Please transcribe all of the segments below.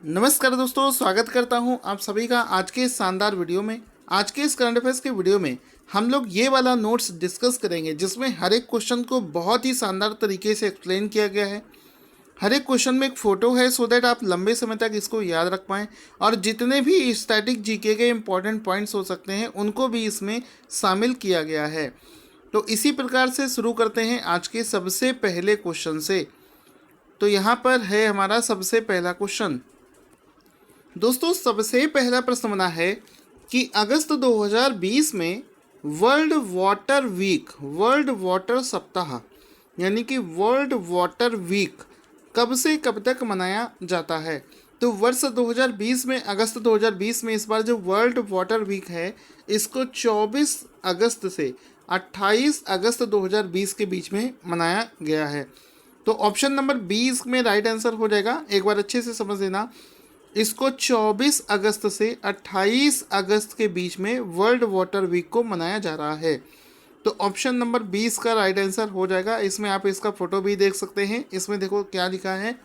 नमस्कार दोस्तों, स्वागत करता हूं आप सभी का आज के इस शानदार वीडियो में। आज के इस करंट अफेयर्स के वीडियो में हम लोग ये वाला नोट्स डिस्कस करेंगे जिसमें हर एक क्वेश्चन को बहुत ही शानदार तरीके से एक्सप्लेन किया गया है। हर एक क्वेश्चन में एक फ़ोटो है सो दैट आप लंबे समय तक इसको याद रख पाएँ, और जितने भी स्टैटिक जीके के इंपॉर्टेंट पॉइंट्स हो सकते हैं उनको भी इसमें शामिल किया गया है। तो इसी प्रकार से शुरू करते हैं आज के सबसे पहले क्वेश्चन से। तो यहाँ पर है हमारा सबसे पहला क्वेश्चन। दोस्तों, सबसे पहला प्रश्न बना है कि अगस्त 2020 में वर्ल्ड वाटर सप्ताह यानी कि वर्ल्ड वाटर वीक कब से कब तक मनाया जाता है। तो वर्ष 2020 में, अगस्त 2020 में इस बार जो वर्ल्ड वाटर वीक है इसको 24 अगस्त से 28 अगस्त 2020 के बीच में मनाया गया है। तो ऑप्शन नंबर 20 में राइट आंसर हो जाएगा। एक बार अच्छे से समझ लेना, इसको 24 अगस्त से 28 अगस्त के बीच में वर्ल्ड वाटर वीक को मनाया जा रहा है। तो ऑप्शन नंबर 20 का राइट आंसर हो जाएगा। इसमें आप इसका फोटो भी देख सकते हैं। इसमें देखो क्या लिखा है,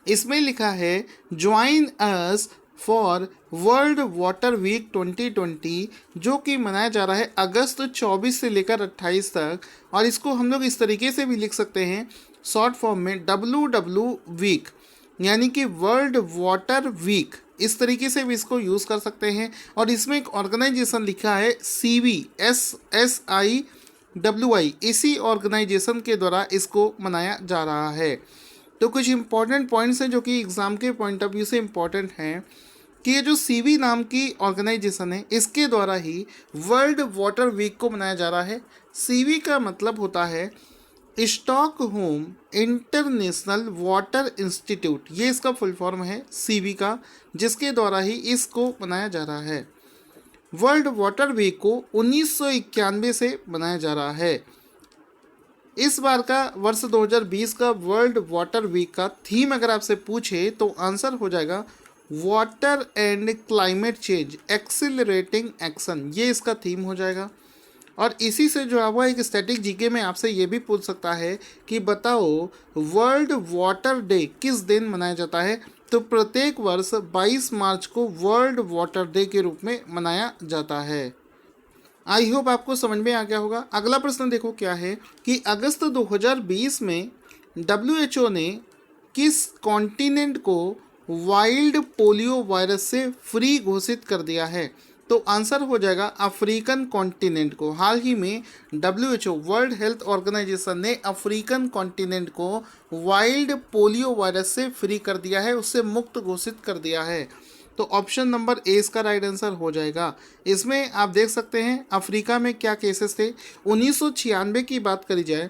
इसमें लिखा है join us for world water week 2020, जो कि मनाया जा रहा है अगस्त 24 से लेकर 28 तक। और इसको हम लोग इस तरीके से भी लिख सकते हैं शॉर्ट फॉर्म में WW वीक, यानी कि वर्ल्ड वाटर वीक, इस तरीके से भी इसको यूज़ कर सकते हैं। और इसमें एक ऑर्गेनाइजेशन लिखा है CVSSIWI, इसी ऑर्गेनाइजेशन के द्वारा इसको मनाया जा रहा है। तो कुछ इंपॉर्टेंट पॉइंट्स हैं जो कि एग्ज़ाम के पॉइंट ऑफ व्यू से इम्पॉर्टेंट हैं कि ये जो CV नाम की ऑर्गेनाइजेशन है इसके द्वारा ही वर्ल्ड वाटर वीक को मनाया जा रहा है। CV का मतलब होता है स्टॉकहोम इंटरनेशनल वाटर इंस्टीट्यूट, ये इसका फुल फॉर्म है CV का, जिसके द्वारा ही इसको मनाया जा रहा है। वर्ल्ड वाटर वीक को 1991 से मनाया जा रहा है। इस बार का वर्ष 2020 का वर्ल्ड वाटर वीक का थीम अगर आपसे पूछे तो आंसर हो जाएगा water and climate change accelerating action, ये इसका थीम हो जाएगा। और इसी से जो हुआ एक स्टैटिक जीके में आपसे ये भी पूछ सकता है कि बताओ वर्ल्ड वाटर डे किस दिन मनाया जाता है। तो प्रत्येक वर्ष 22 मार्च को वर्ल्ड वाटर डे के रूप में मनाया जाता है। आई होप आपको समझ में आ गया होगा। अगला प्रश्न देखो क्या है कि अगस्त 2020 में WHO ने किस कॉन्टिनेंट को वाइल्ड पोलियो वायरस से फ्री घोषित कर दिया है। तो आंसर हो जाएगा अफ्रीकन कॉन्टिनेंट को। हाल ही में WHO वर्ल्ड हेल्थ ऑर्गेनाइजेशन ने अफ्रीकन कॉन्टिनेंट को वाइल्ड पोलियो वायरस से फ्री कर दिया है, उससे मुक्त घोषित कर दिया है। तो ऑप्शन नंबर ए इसका राइट आंसर हो जाएगा। इसमें आप देख सकते हैं अफ्रीका में क्या केसेस थे। 1996 की बात करी जाए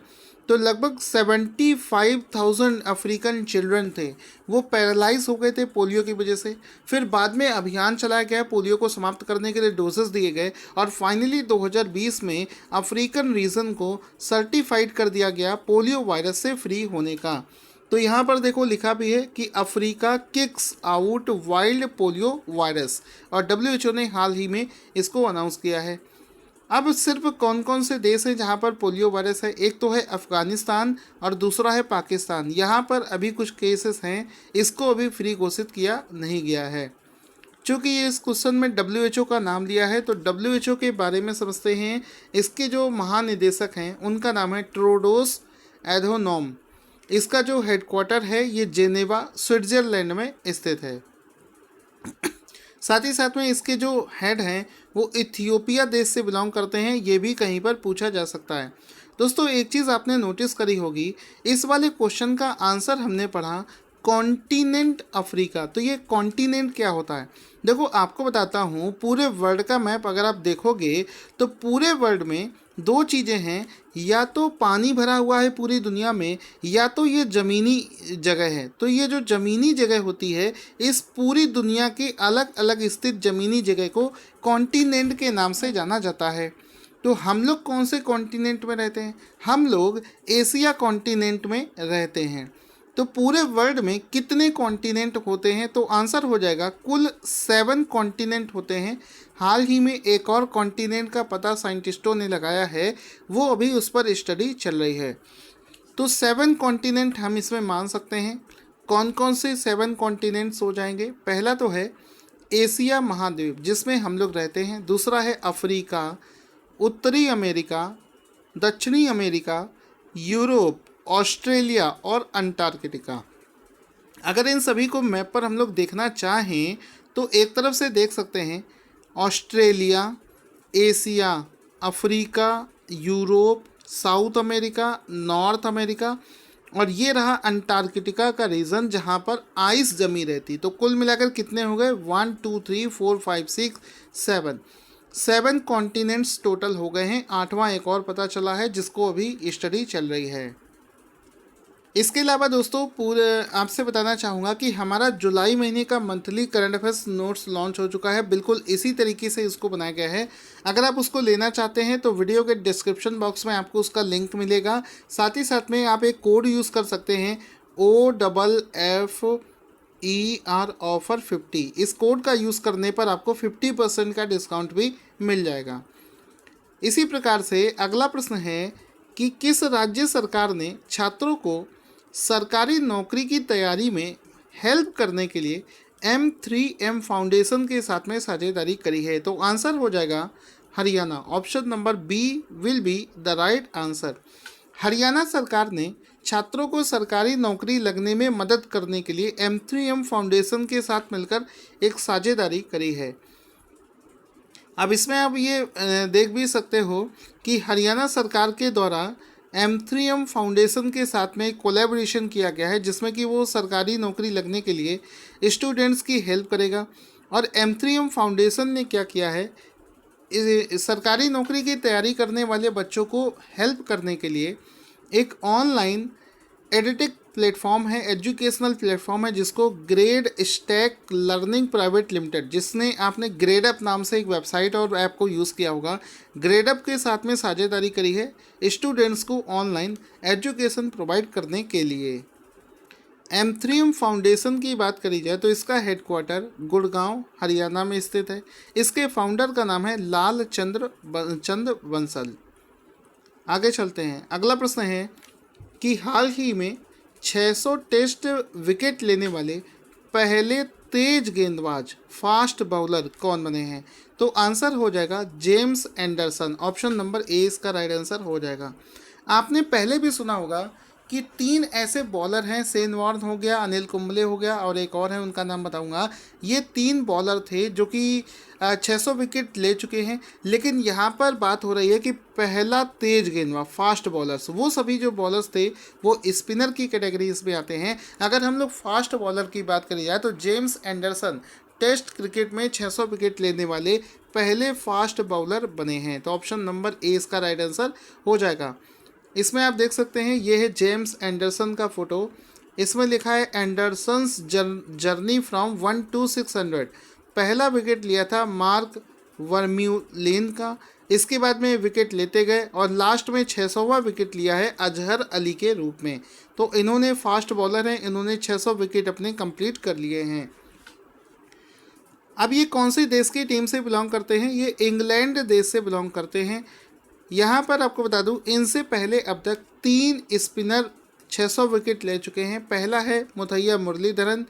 तो लगभग 75,000 अफ्रीकन चिल्ड्रन थे, वो पैरालाइज हो गए थे पोलियो की वजह से। फिर बाद में अभियान चलाया गया, पोलियो को समाप्त करने के लिए डोजेस दिए गए, और फाइनली 2020 में अफ्रीकन रीजन को सर्टिफाइड कर दिया गया पोलियो वायरस से फ्री होने का। तो यहाँ पर देखो लिखा भी है कि Africa kicks out wild polio virus, और WHO ने हाल ही में इसको अनाउंस किया है। अब सिर्फ कौन कौन से देश हैं जहाँ पर पोलियो वायरस है, एक तो है अफ़गानिस्तान और दूसरा है पाकिस्तान। यहाँ पर अभी कुछ केसेस हैं, इसको अभी फ्री घोषित किया नहीं गया है। चूँकि ये इस क्वेश्चन में WHO का नाम लिया है तो WHO के बारे में समझते हैं। इसके जो महानिदेशक हैं उनका नाम है टेड्रोस एधानोम। इसका जो हेडक्वार्टर है ये जेनेवा स्विट्ज़रलैंड में स्थित है। साथ ही साथ में इसके जो हेड हैं वो इथियोपिया देश से बिलोंग करते हैं, ये भी कहीं पर पूछा जा सकता है। दोस्तों, एक चीज़ आपने नोटिस करी होगी, इस वाले क्वेश्चन का आंसर हमने पढ़ा कॉन्टिनेंट अफ्रीका। तो ये कॉन्टिनेंट क्या होता है, देखो आपको बताता हूँ। पूरे वर्ल्ड का मैप अगर आप देखोगे तो पूरे वर्ल्ड में दो चीज़ें हैं, या तो पानी भरा हुआ है पूरी दुनिया में, या तो ये ज़मीनी जगह है। तो ये जो ज़मीनी जगह होती है, इस पूरी दुनिया के अलग अलग स्थित ज़मीनी जगह को कॉन्टिनेंट के नाम से जाना जाता है। तो हम लोग कौन से कॉन्टिनेंट में रहते हैं, हम लोग एशिया कॉन्टिनेंट में रहते हैं। तो पूरे वर्ल्ड में कितने कॉन्टिनेंट होते हैं, तो आंसर हो जाएगा कुल 7 कॉन्टिनेंट होते हैं। हाल ही में एक और कॉन्टिनेंट का पता साइंटिस्टों ने लगाया है, वो अभी उस पर स्टडी चल रही है। तो 7 कॉन्टिनेंट हम इसमें मान सकते हैं। कौन कौन से 7 कॉन्टिनेंट्स हो जाएंगे? पहला तो है एशिया महाद्वीप जिसमें हम लोग रहते हैं, दूसरा है अफ्रीका, उत्तरी अमेरिका, दक्षिणी अमेरिका, यूरोप, ऑस्ट्रेलिया और अंटार्कटिका। अगर इन सभी को मैप पर हम लोग देखना चाहें तो एक तरफ से देख सकते हैं Australia, Asia, Africa, Europe, south America, north America और ये रहा अंटार्कटिका का रीजन जहाँ पर आइस जमी रहती। तो कुल मिलाकर कितने हो गए? 1 2 3 4 5 6 7 कॉन्टिनेंट्स टोटल हो गए हैं। 8वां एक और पता चला है जिसको अभी स्टडी चल रही है। इसके अलावा दोस्तों पूरे आपसे बताना चाहूँगा कि हमारा जुलाई महीने का monthly current affairs notes launch हो चुका है। बिल्कुल इसी तरीके से इसको बनाया गया है। अगर आप उसको लेना चाहते हैं तो वीडियो के डिस्क्रिप्शन बॉक्स में आपको उसका लिंक मिलेगा। साथ ही साथ में आप एक कोड यूज़ कर सकते हैं OFFER ऑफर 50। इस कोड का यूज़ करने पर आपको 50% का डिस्काउंट भी मिल जाएगा। इसी प्रकार से अगला प्रश्न है कि किस राज्य सरकार ने छात्रों को सरकारी नौकरी की तैयारी में हेल्प करने के लिए M3M फाउंडेशन के साथ में साझेदारी करी है? तो आंसर हो जाएगा Haryana. Option number B will be the right answer. Haryana सरकार ने छात्रों को सरकारी नौकरी लगने में मदद करने के लिए M3M फाउंडेशन के साथ मिलकर एक साझेदारी करी है। अब इसमें आप ये देख भी सकते हो कि हरियाणा सरकार के द्वारा M3M फाउंडेशन के साथ में कोलैबोरेशन किया गया है जिसमें कि वो सरकारी नौकरी लगने के लिए स्टूडेंट्स की हेल्प करेगा। और M3M फाउंडेशन ने क्या किया है, सरकारी नौकरी की तैयारी करने वाले बच्चों को हेल्प करने के लिए एक ऑनलाइन एडिटेक प्लेटफॉर्म है, एजुकेशनल प्लेटफॉर्म है जिसको grade stack learning private limited, जिसने आपने ग्रेडअप नाम से एक वेबसाइट और ऐप को यूज़ किया होगा, ग्रेडअप के साथ में साझेदारी करी है स्टूडेंट्स को ऑनलाइन एजुकेशन प्रोवाइड करने के लिए। M3M फाउंडेशन की बात करी जाए तो इसका हेडक्वार्टर गुड़गांव हरियाणा में स्थित है। इसके फाउंडर का नाम है लाल चंद बंसल। आगे चलते हैं। अगला प्रश्न है कि हाल ही में 600 टेस्ट विकेट लेने वाले पहले तेज गेंदबाज फास्ट बॉलर कौन बने हैं? तो आंसर हो जाएगा James Anderson. Option number A इसका राइट आंसर हो जाएगा। आपने पहले भी सुना होगा कि 3 ऐसे बॉलर हैं, शेन वॉर्न हो गया, अनिल कुंबले हो गया और एक और है, उनका नाम बताऊंगा। ये 3 बॉलर थे जो कि 600 विकेट ले चुके हैं। लेकिन यहाँ पर बात हो रही है कि पहला तेज गेंदबाज फास्ट बॉलर्स, वो सभी जो बॉलर्स थे वो स्पिनर की कैटेगरीज में आते हैं। अगर हम लोग फास्ट बॉलर की बात करी जाए तो जेम्स एंडरसन टेस्ट क्रिकेट में 600 विकेट लेने वाले पहले फास्ट बॉलर बने हैं। तो ऑप्शन नंबर ए इसका राइट आंसर हो जाएगा। इसमें आप देख सकते हैं ये है जेम्स एंडरसन का फोटो। इसमें लिखा है एंडरसन्स जर्नी फ्रॉम 1 to 600। पहला विकेट लिया था मार्क वर्म्यूलेन का, इसके बाद में विकेट लेते गए और लास्ट में 600वां विकेट लिया है अजहर अली के रूप में। तो इन्होंने फास्ट बॉलर हैं, इन्होंने 600 विकेट अपने कंप्लीट कर लिए हैं। अब ये कौन से देश की टीम से बिलोंग करते हैं? ये इंग्लैंड देश से बिलोंग करते हैं। यहाँ पर आपको बता दूँ इनसे पहले अब तक 3 स्पिनर 600 विकेट ले चुके हैं। पहला है मुथैया मुरलीधरन,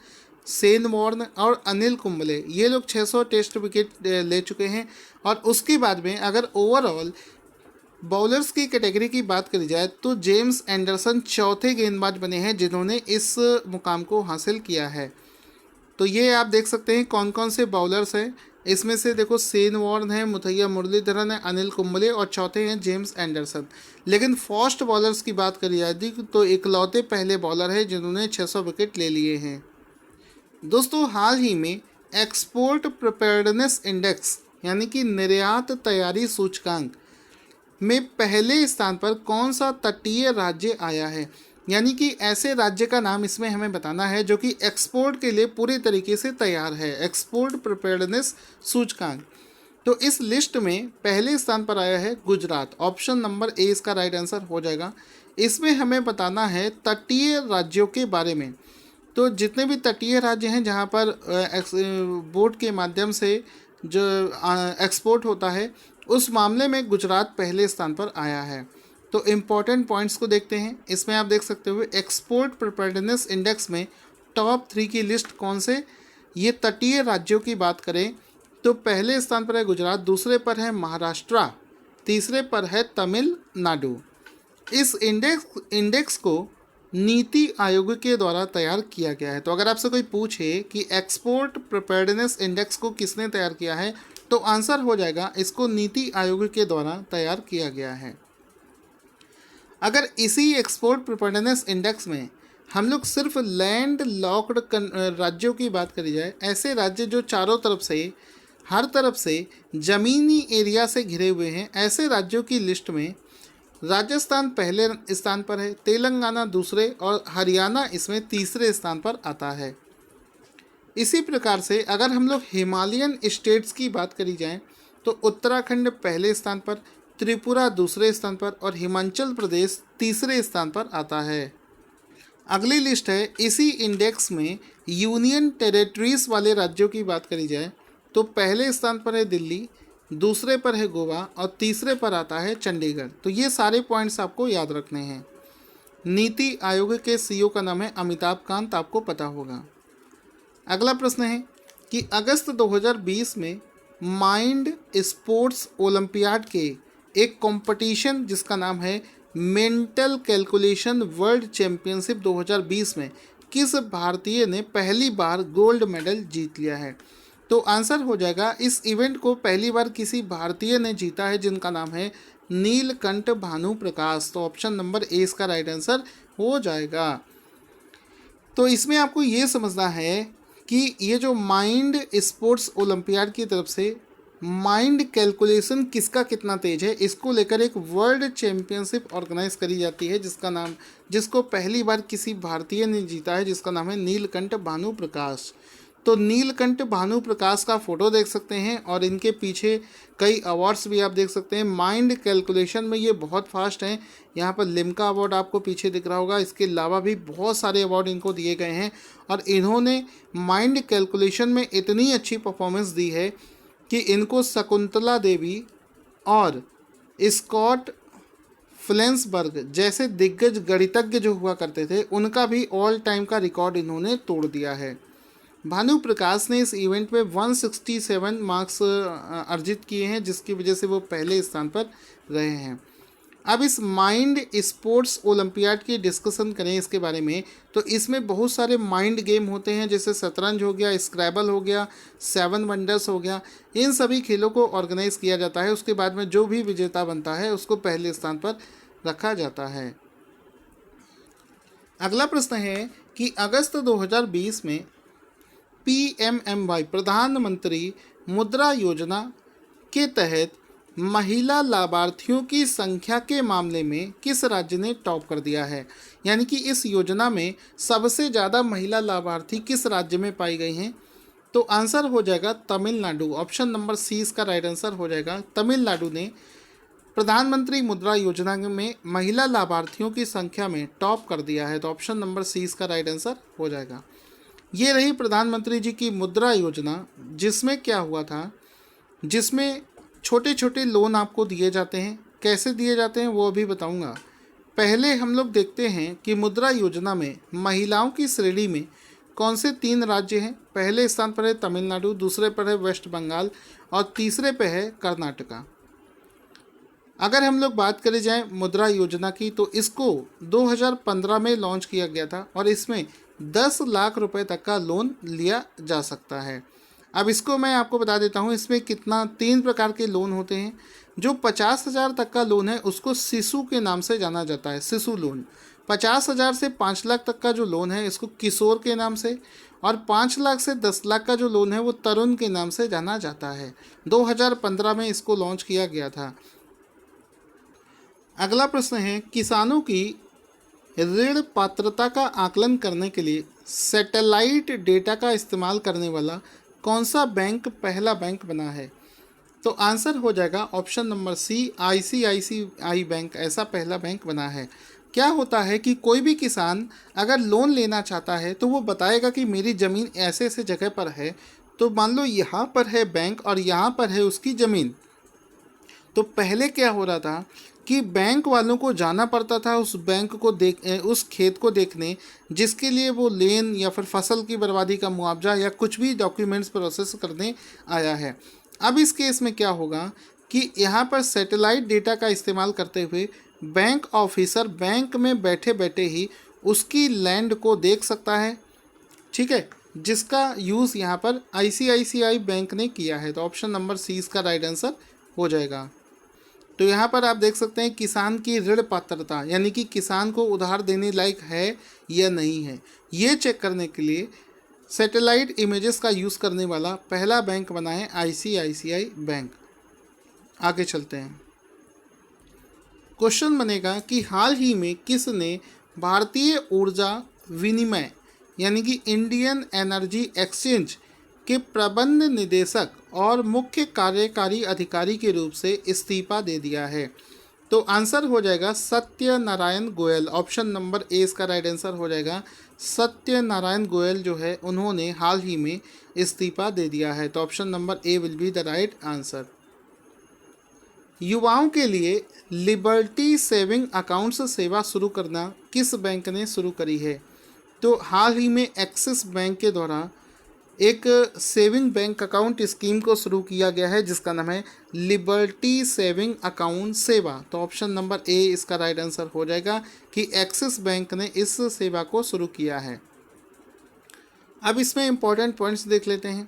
शेन वॉर्न और अनिल कुंबले। ये लोग 600 टेस्ट विकेट ले चुके हैं। और उसके बाद में अगर ओवरऑल बॉलर्स की कैटेगरी की बात करी जाए तो जेम्स एंडरसन चौथे गेंदबाज बने हैं जिन्होंने इस मुकाम को हासिल किया है। तो ये आप देख सकते हैं कौन कौन से बॉलर्स हैं। इसमें से देखो शेन वॉर्न है, मुथैया मुरलीधरन है, अनिल कुंबले और चौथे हैं जेम्स एंडरसन। लेकिन फास्ट बॉलर्स की बात करी जाती तो इकलौते पहले बॉलर हैं जिन्होंने 600 विकेट ले लिए हैं। दोस्तों हाल ही में एक्सपोर्ट प्रिपेयर्डनेस इंडेक्स यानी कि निर्यात तैयारी सूचकांक में पहले स्थान पर कौन सा तटीय राज्य आया है? यानी कि ऐसे राज्य का नाम इसमें हमें बताना है जो कि एक्सपोर्ट के लिए पूरे तरीके से तैयार है, एक्सपोर्ट प्रिपेयर्डनेस सूचकांक। तो इस लिस्ट में पहले स्थान पर आया है गुजरात। ऑप्शन नंबर ए इसका राइट आंसर हो जाएगा। इसमें हमें बताना है तटीय राज्यों के बारे में। तो जितने भी तटीय राज्य हैं जहाँ पर बोट के माध्यम से जो एक्सपोर्ट होता है उस मामले में गुजरात पहले स्थान पर आया है। तो इम्पॉर्टेंट पॉइंट्स को देखते हैं। इसमें आप देख सकते हो एक्सपोर्ट प्रिपेयर्डनेस इंडेक्स में टॉप 3 की लिस्ट कौन से ये तटीय राज्यों की बात करें तो पहले स्थान पर है गुजरात, दूसरे पर है महाराष्ट्र, तीसरे पर है तमिलनाडु। इस इंडेक्स को नीति आयोग के द्वारा तैयार किया गया है। तो अगर आपसे कोई पूछे कि एक्सपोर्ट प्रिपेयर्डनेस इंडेक्स को किसने तैयार किया है तो आंसर हो जाएगा इसको नीति आयोग के द्वारा तैयार किया गया है। अगर इसी एक्सपोर्ट प्रिपेयर्डनेस इंडेक्स में हम लोग सिर्फ लैंड लॉक्ड राज्यों की बात करी जाए, ऐसे राज्य जो चारों तरफ से हर तरफ से ज़मीनी एरिया से घिरे हुए हैं, ऐसे राज्यों की लिस्ट में राजस्थान पहले स्थान पर है, तेलंगाना दूसरे और हरियाणा इसमें तीसरे स्थान पर आता है। इसी प्रकार से अगर हम लोग हिमालयन स्टेट्स की बात करी जाए तो उत्तराखंड पहले स्थान पर, त्रिपुरा दूसरे स्थान पर और हिमाचल प्रदेश तीसरे स्थान पर आता है। अगली लिस्ट है इसी इंडेक्स में यूनियन टेरिटरीज वाले राज्यों की बात करी जाए तो पहले स्थान पर है दिल्ली, दूसरे पर है गोवा और तीसरे पर आता है चंडीगढ़। तो ये सारे पॉइंट्स आपको याद रखने हैं। नीति आयोग के सीईओ का नाम है अमिताभ कांत, आपको पता होगा। अगला प्रश्न है कि अगस्त 2020 में माइंड स्पोर्ट्स ओलंपियाड के एक कंपटीशन जिसका नाम है मेंटल कैलकुलेशन वर्ल्ड चैंपियनशिप 2020 में किस भारतीय ने पहली बार गोल्ड मेडल जीत लिया है। तो आंसर हो जाएगा इस इवेंट को पहली बार किसी भारतीय ने जीता है जिनका नाम है नीलकंठ भानु प्रकाश। तो ऑप्शन नंबर ए इसका राइट आंसर हो जाएगा। तो इसमें आपको ये समझना है कि ये जो माइंड स्पोर्ट्स ओलंपियाड की तरफ से माइंड कैलकुलेशन किसका कितना तेज है इसको लेकर एक वर्ल्ड चैंपियनशिप ऑर्गेनाइज करी जाती है जिसको पहली बार किसी भारतीय ने जीता है जिसका नाम है नीलकंठ भानु प्रकाश। तो नीलकंठ भानु प्रकाश का फोटो देख सकते हैं और इनके पीछे कई अवार्ड्स भी आप देख सकते हैं। माइंड कैलकुलेशन में ये बहुत फास्ट हैं। यहाँ पर लिम्का अवार्ड आपको पीछे दिख रहा होगा, इसके अलावा भी बहुत सारे अवार्ड इनको दिए गए हैं और इन्होंने माइंड कैलकुलेशन में इतनी अच्छी परफॉर्मेंस दी है कि इनको शकुंतला देवी और स्कॉट फ्लेंसबर्ग जैसे दिग्गज गणितज्ञ जो हुआ करते थे उनका भी ऑल टाइम का रिकॉर्ड इन्होंने तोड़ दिया है। भानु प्रकाश ने इस इवेंट में 167 मार्क्स अर्जित किए हैं जिसकी वजह से वो पहले स्थान पर रहे हैं। अब इस माइंड स्पोर्ट्स ओलंपियाड की डिस्कशन करें इसके बारे में तो इसमें बहुत सारे माइंड गेम होते हैं जैसे शतरंज हो गया, स्क्रैबल हो गया, 7 वंडर्स हो गया। इन सभी खेलों को ऑर्गेनाइज किया जाता है। उसके बाद में जो भी विजेता बनता है उसको पहले स्थान पर रखा जाता है। अगला प्रश्न है कि अगस्त 2020 में PMMY प्रधानमंत्री मुद्रा योजना के तहत महिला लाभार्थियों की संख्या के मामले में किस राज्य ने टॉप कर दिया है। यानी कि इस योजना में सबसे ज़्यादा महिला लाभार्थी किस राज्य में पाई गई हैं। तो आंसर हो जाएगा तमिलनाडु। ऑप्शन नंबर सी इसका राइट आंसर हो जाएगा। तमिलनाडु ने प्रधानमंत्री मुद्रा योजना में महिला लाभार्थियों की संख्या में टॉप कर दिया है। तो ऑप्शन नंबर सी इसका राइट आंसर हो जाएगा। ये रही प्रधानमंत्री जी की मुद्रा योजना जिसमें क्या हुआ था, जिसमें छोटे छोटे लोन आपको दिए जाते हैं। कैसे दिए जाते हैं वो अभी बताऊंगा। पहले हम लोग देखते हैं कि मुद्रा योजना में महिलाओं की श्रेणी में कौन से 3 राज्य हैं। पहले स्थान पर है तमिलनाडु, दूसरे पर है वेस्ट बंगाल और तीसरे पर है कर्नाटका। अगर हम लोग बात करें जाए मुद्रा योजना की तो इसको 2015 में लॉन्च किया गया था और इसमें 10 लाख रुपए तक का लोन लिया जा सकता है। अब इसको मैं आपको बता देता हूँ इसमें कितना 3 प्रकार के लोन होते हैं। जो 50,000 तक का लोन है उसको शिशु के नाम से जाना जाता है, शिशु लोन। 50,000 से 5 लाख तक का जो लोन है इसको किशोर के नाम से, और 5 लाख से 10 लाख का जो लोन है वो तरुण के नाम से जाना जाता है। 2015 में इसको लॉन्च किया गया था। अगला प्रश्न है किसानों की ऋण पात्रता का आकलन करने के लिए सैटेलाइट डेटा का इस्तेमाल करने वाला कौन सा बैंक पहला बैंक बना है। तो आंसर हो जाएगा option number C, ICICI bank ऐसा पहला बैंक बना है। क्या होता है कि कोई भी किसान अगर लोन लेना चाहता है तो वो बताएगा कि मेरी ज़मीन ऐसे ऐसे जगह पर है। तो मान लो यहाँ पर है बैंक और यहाँ पर है उसकी ज़मीन, तो पहले क्या हो रहा था कि बैंक वालों को जाना पड़ता था उस बैंक को उस खेत को देखने, जिसके लिए वो लेन या फिर फसल की बर्बादी का मुआवजा या कुछ भी डॉक्यूमेंट्स प्रोसेस करने आया है। अब इस केस में क्या होगा कि यहाँ पर सैटेलाइट डेटा का इस्तेमाल करते हुए बैंक ऑफिसर बैंक में बैठे बैठे ही उसकी लैंड को देख सकता है, ठीक है, जिसका यूज़ यहाँ पर आईसीआईसीआई बैंक ने किया है। तो ऑप्शन नंबर सी इसका राइट आंसर हो जाएगा। तो यहाँ पर आप देख सकते हैं किसान की ऋण पात्रता, यानी कि किसान को उधार देने लायक है या नहीं है, ये चेक करने के लिए सैटेलाइट इमेजेस का यूज़ करने वाला पहला बैंक बना है आईसीआईसीआई बैंक। आगे चलते हैं। क्वेश्चन बनेगा कि हाल ही में किसने भारतीय ऊर्जा विनिमय यानी कि इंडियन एनर्जी एक्सचेंज के प्रबंध निदेशक और मुख्य कार्यकारी अधिकारी के रूप से इस्तीफा दे दिया है? तो आंसर हो जाएगा Satyanarayan Goyal. Option number A इसका राइट आंसर हो जाएगा। सत्यनारायण गोयल जो है उन्होंने हाल ही में इस्तीफा दे दिया है। तो option number A will be the right answer. युवाओं के लिए लिबर्टी सेविंग अकाउंट्स सेवा शुरू करना किस बैंक ने शुरू करी है? तो हाल ही में एक्सिस बैंक के द्वारा एक सेविंग बैंक अकाउंट स्कीम को शुरू किया गया है जिसका नाम है लिबर्टी सेविंग अकाउंट सेवा। तो ऑप्शन नंबर ए इसका राइट आंसर हो जाएगा कि एक्सिस बैंक ने इस सेवा को शुरू किया है। अब इसमें इंपॉर्टेंट पॉइंट्स देख लेते हैं।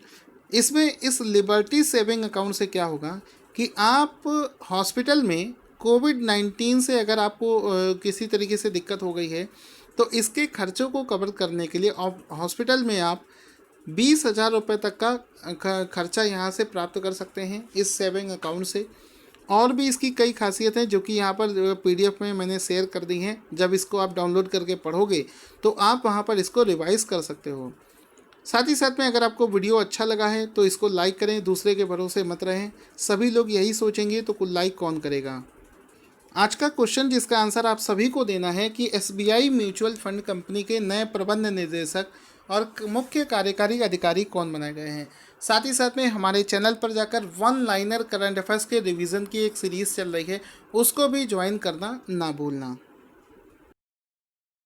इसमें इस लिबर्टी सेविंग अकाउंट से क्या होगा कि आप हॉस्पिटल में कोविड-19 से अगर आपको किसी तरीके से दिक्कत हो गई है तो इसके खर्चों को कवर करने के लिए हॉस्पिटल में आप 20,000 रुपये तक का खर्चा यहाँ से प्राप्त कर सकते हैं इस सेविंग अकाउंट से। और भी इसकी कई खासियत जो कि यहाँ पर पीडीएफ में मैंने शेयर कर दी हैं। जब इसको आप डाउनलोड करके पढ़ोगे तो आप वहाँ पर इसको रिवाइज कर सकते हो। साथ ही साथ में अगर आपको वीडियो अच्छा लगा है तो इसको लाइक करें, दूसरे के भरोसे मत रहें। सभी लोग यही सोचेंगे तो कुल लाइक कौन करेगा। आज का क्वेश्चन जिसका आंसर आप सभी को देना है कि एसबीआई म्यूचुअल फंड कंपनी के नए प्रबंध निदेशक और मुख्य कार्यकारी अधिकारी कौन बनाए गए हैं। साथ ही साथ में हमारे चैनल पर जाकर वन लाइनर करंट अफेयर्स के रिवीजन की एक सीरीज़ चल रही है, उसको भी ज्वाइन करना ना भूलना।